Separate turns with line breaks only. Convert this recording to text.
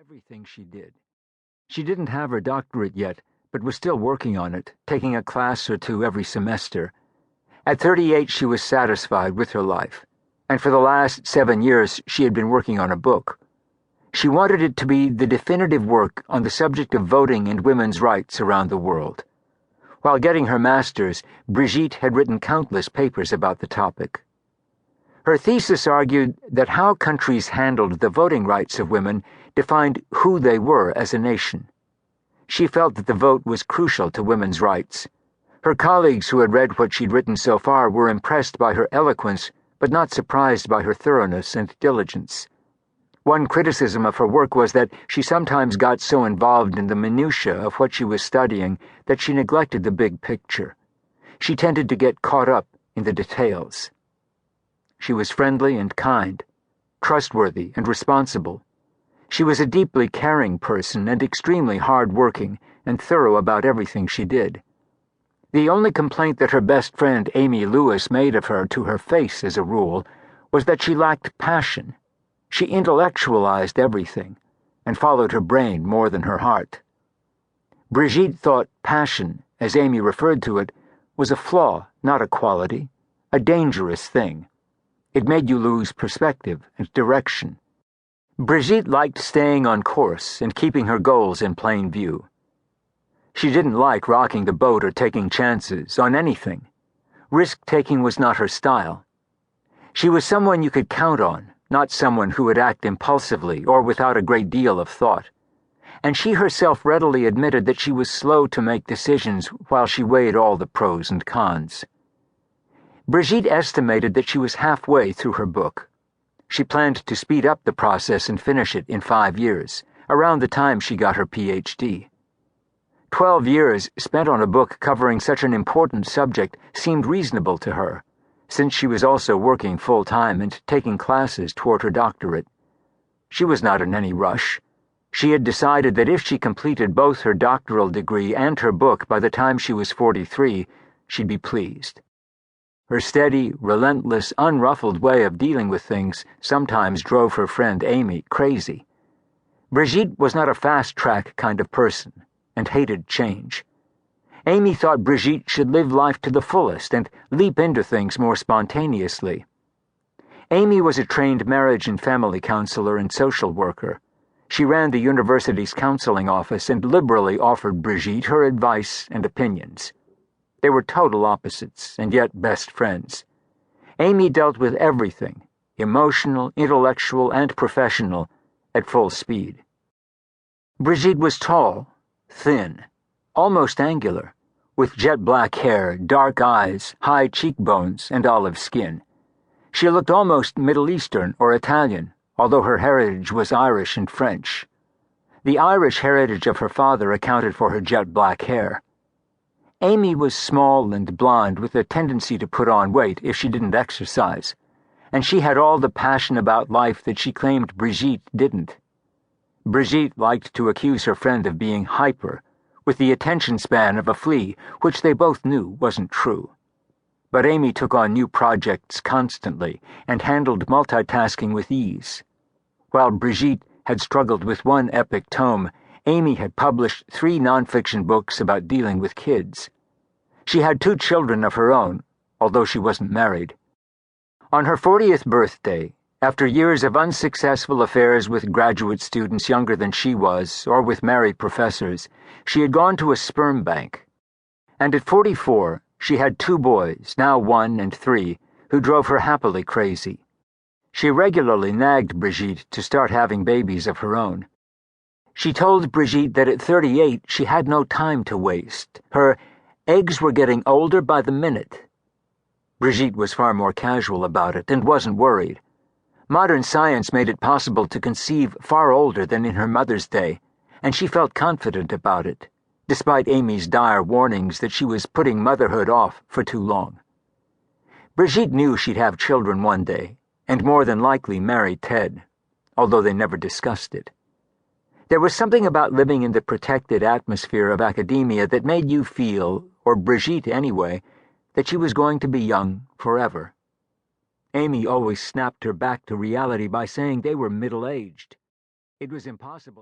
everything she did. She didn't have her doctorate yet, but was still working on it, taking a class or two every semester. At 38, she was satisfied with her life, and for the last 7 years she had been working on a book. She wanted it to be the definitive work on the subject of voting and women's rights around the world. While getting her master's, Brigitte had written countless papers about the topic. Her thesis argued that how countries handled the voting rights of women defined who they were as a nation. She felt that the vote was crucial to women's rights. Her colleagues who had read what she'd written so far were impressed by her eloquence, but not surprised by her thoroughness and diligence. One criticism of her work was that she sometimes got so involved in the minutiae of what she was studying that she neglected the big picture. She tended to get caught up in the details. She was friendly and kind, trustworthy and responsible. She was a deeply caring person and extremely hard-working and thorough about everything she did. The only complaint that her best friend Amy Lewis made of her to her face as a rule was that she lacked passion. She intellectualized everything and followed her brain more than her heart. Brigitte thought passion, as Amy referred to it, was a flaw, not a quality, a dangerous thing. It made you lose perspective and direction. Brigitte liked staying on course and keeping her goals in plain view. She didn't like rocking the boat or taking chances on anything. Risk-taking was not her style. She was someone you could count on, not someone who would act impulsively or without a great deal of thought. And she herself readily admitted that she was slow to make decisions while she weighed all the pros and cons. Brigitte estimated that she was halfway through her book. She planned to speed up the process and finish it in 5 years, around the time she got her PhD. 12 years spent on a book covering such an important subject seemed reasonable to her, since she was also working full-time and taking classes toward her doctorate. She was not in any rush. She had decided that if she completed both her doctoral degree and her book by the time she was 43, she'd be pleased. Her steady, relentless, unruffled way of dealing with things sometimes drove her friend Amy crazy. Brigitte was not a fast-track kind of person and hated change. Amy thought Brigitte should live life to the fullest and leap into things more spontaneously. Amy was a trained marriage and family counselor and social worker. She ran the university's counseling office and liberally offered Brigitte her advice and opinions. They were total opposites, and yet best friends. Amy dealt with everything, emotional, intellectual, and professional, at full speed. Brigitte was tall, thin, almost angular, with jet-black hair, dark eyes, high cheekbones, and olive skin. She looked almost Middle Eastern or Italian, although her heritage was Irish and French. The Irish heritage of her father accounted for her jet-black hair. Amy was small and blonde with a tendency to put on weight if she didn't exercise, and she had all the passion about life that she claimed Brigitte didn't. Brigitte liked to accuse her friend of being hyper, with the attention span of a flea, which they both knew wasn't true. But Amy took on new projects constantly and handled multitasking with ease. While Brigitte had struggled with one epic tome, Amy had published 3 nonfiction books about dealing with kids. She had 2 children of her own, although she wasn't married. On her 40th birthday, after years of unsuccessful affairs with graduate students younger than she was, or with married professors, she had gone to a sperm bank. And at 44, she had 2 boys, now 1 and 3, who drove her happily crazy. She regularly nagged Brigitte to start having babies of her own. She told Brigitte that at 38 she had no time to waste. Her eggs were getting older by the minute. Brigitte was far more casual about it and wasn't worried. Modern science made it possible to conceive far older than in her mother's day, and she felt confident about it, despite Amy's dire warnings that she was putting motherhood off for too long. Brigitte knew she'd have children one day, and more than likely marry Ted, although they never discussed it. There was something about living in the protected atmosphere of academia that made you feel, or Brigitte anyway, that she was going to be young forever. Amy always snapped her back to reality by saying they were middle-aged. It was impossible.